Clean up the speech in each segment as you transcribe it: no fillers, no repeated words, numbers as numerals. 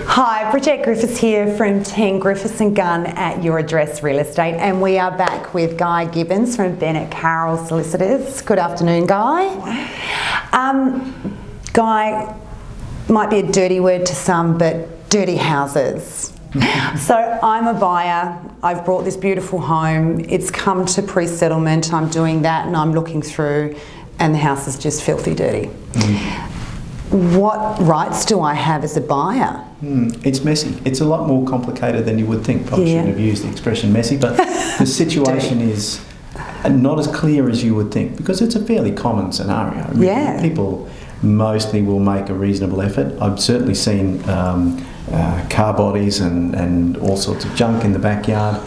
Hi, Bridgette Griffiths here from Team Griffiths and Gunn at Your Address Real Estate, and we are back with Guy Gibbons from Bennett Carroll Solicitors. Good afternoon, Guy. Guy, might be a dirty word to some, but dirty houses. So I'm a buyer, I've bought this beautiful home, it's come to pre-settlement, I'm doing that and I'm looking through and the house is just filthy dirty. What rights do I have as a buyer? It's messy. It's a lot more complicated than you would think. Probably shouldn't have used the expression messy, but the situation is not as clear as you would think because it's a fairly common scenario. I mean, people mostly will make a reasonable effort. I've certainly seen car bodies and all sorts of junk in the backyard,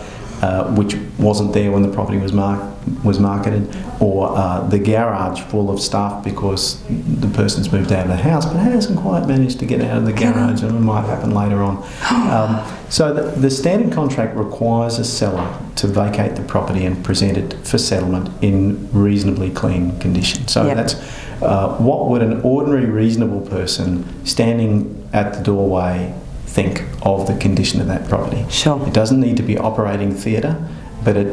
which wasn't there when the property was marketed, or the garage full of stuff because the person's moved out of the house but hasn't quite managed to get out of the garage, and it might happen later on. So the standard contract requires a seller to vacate the property and present it for settlement in reasonably clean condition. So that's what would an ordinary reasonable person standing at the doorway think of the condition of that property. Sure. It doesn't need to be operating theatre, but it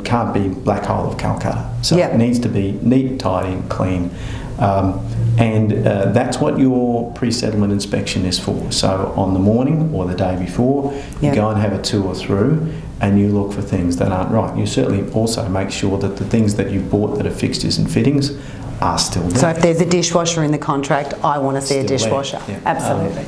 can't be black hole of Calcutta. So it needs to be neat, tidy and clean. And that's what your pre-settlement inspection is for. So on the morning or the day before, you go and have a tour through and you look for things that aren't right. You certainly also make sure that the things that you bought that are fixtures and fittings are still there. So if there's a dishwasher in the contract, I want to see a dishwasher. Absolutely.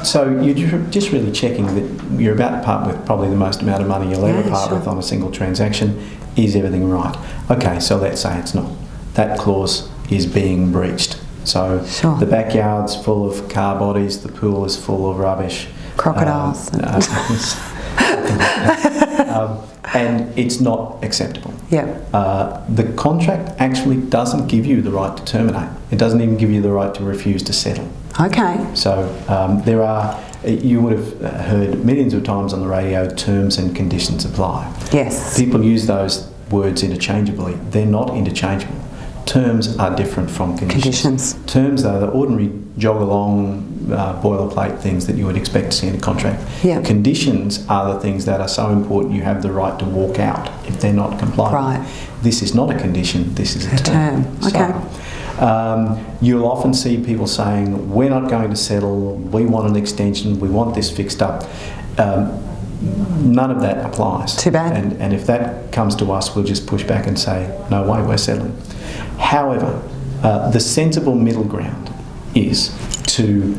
So you're just really checking that you're about to part with probably the most amount of money you'll ever part with on a single transaction. Is everything right? Okay, so let's say it's not. That clause is being breached. So the backyard's full of car bodies, the pool is full of rubbish. Crocodiles. And it's not acceptable. The contract actually doesn't give you the right to terminate. It doesn't even give you the right to refuse to settle. Okay. So you would have heard millions of times on the radio, terms and conditions apply. Yes. People use those words interchangeably. They're not interchangeable. Terms are different from conditions. Terms are the ordinary jog-along, boilerplate things that you would expect to see in a contract. Conditions are the things that are so important you have the right to walk out if they're not compliant. Right. This is not a condition, this is a term. Okay. So, you'll often see people saying, we're not going to settle, we want an extension, we want this fixed up. None of that applies. Too bad. And if that comes to us, we'll just push back and say, no way, we're settling. However, the sensible middle ground is to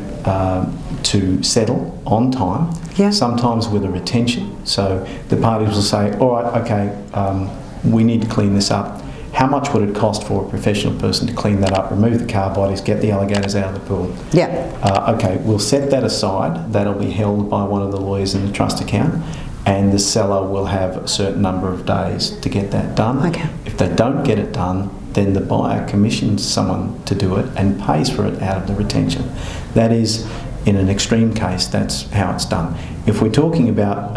settle on time, sometimes with a retention. So the parties will say, all right, okay, we need to clean this up. How much would it cost for a professional person to clean that up, remove the car bodies, get the alligators out of the pool? Okay, we'll set that aside. That'll be held by one of the lawyers in the trust account, and the seller will have a certain number of days to get that done. If they don't get it done, then the buyer commissions someone to do it and pays for it out of the retention. That is, in an extreme case, that's how it's done. If we're talking about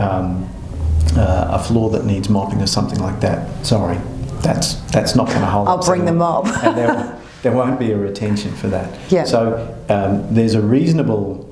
a floor that needs mopping or something like that, sorry, that's not going to hold. I'll bring the mop. And there won't be a retention for that. So there's a reasonable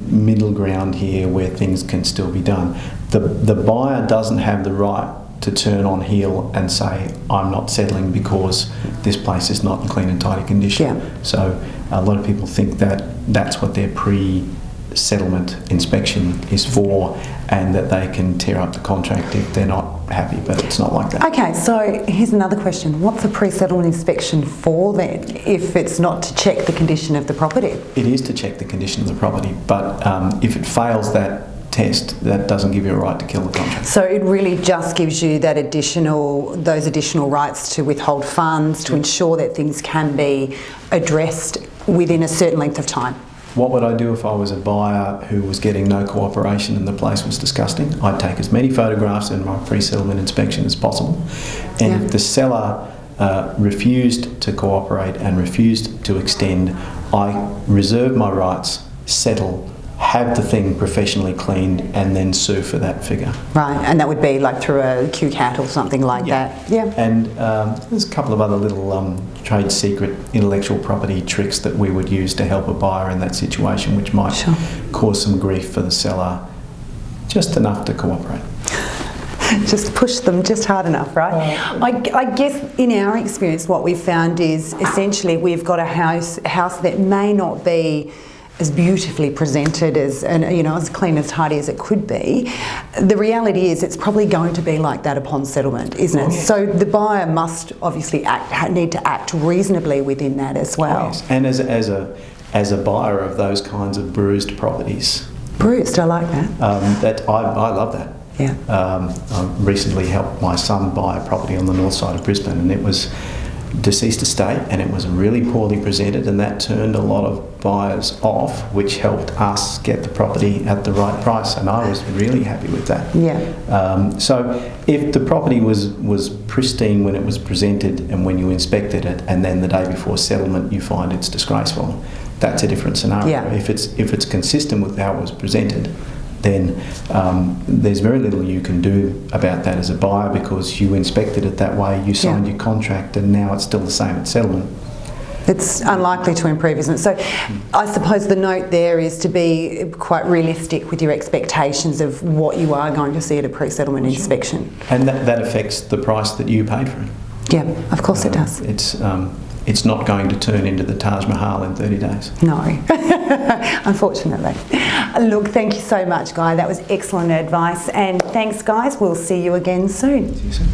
middle ground here where things can still be done. The buyer doesn't have the right to turn on heel and say, I'm not settling because this place is not in clean and tidy condition. So a lot of people think that that's what their pre-settlement inspection is for, and that they can tear up the contract if they're not happy, but it's not like that. Okay, so here's another question. What's a pre-settlement inspection for then, if it's not to check the condition of the property? It is to check the condition of the property, but if it fails that test, that doesn't give you a right to kill the contract. So it really just gives you those additional rights to withhold funds, to ensure that things can be addressed within a certain length of time. What would I do if I was a buyer who was getting no cooperation and the place was disgusting? I'd take as many photographs in my pre-settlement inspection as possible. And if the seller refused to cooperate and refused to extend, I reserve my rights, settle, have the thing professionally cleaned, and then sue for that figure. Right, and that would be like through a QCAT or something like that. Yeah. And there's a couple of other little trade secret intellectual property tricks that we would use to help a buyer in that situation, which might cause some grief for the seller, just enough to cooperate. Just push them just hard enough, right? I guess in our experience what we've found is essentially we've got a house that may not be as beautifully presented as, and you know, as clean as tidy as it could be. The reality is it's probably going to be like that upon settlement, isn't it? So the buyer must obviously need to act reasonably within that as well. Yes. And as a buyer of those kinds of bruised properties. Bruised, I like that. I love that. Yeah. I recently helped my son buy a property on the north side of Brisbane, and it was deceased estate, and it was really poorly presented, and that turned a lot of buyers off, which helped us get the property at the right price, and I was really happy with that. Yeah. So if the property was pristine when it was presented and when you inspected it, and then the day before settlement you find it's disgraceful, that's a different scenario. Yeah. If it's consistent with how it was presented, then there's very little you can do about that as a buyer, because you inspected it that way, you signed your contract, and now it's still the same at settlement. It's unlikely to improve, isn't it? So I suppose the note there is to be quite realistic with your expectations of what you are going to see at a pre-settlement inspection. And that affects the price that you paid for it. Yeah, of course it does. It's not going to turn into the Taj Mahal in 30 days. No, unfortunately. Look, thank you so much, Guy. That was excellent advice. And thanks, guys. We'll see you again soon. See you soon.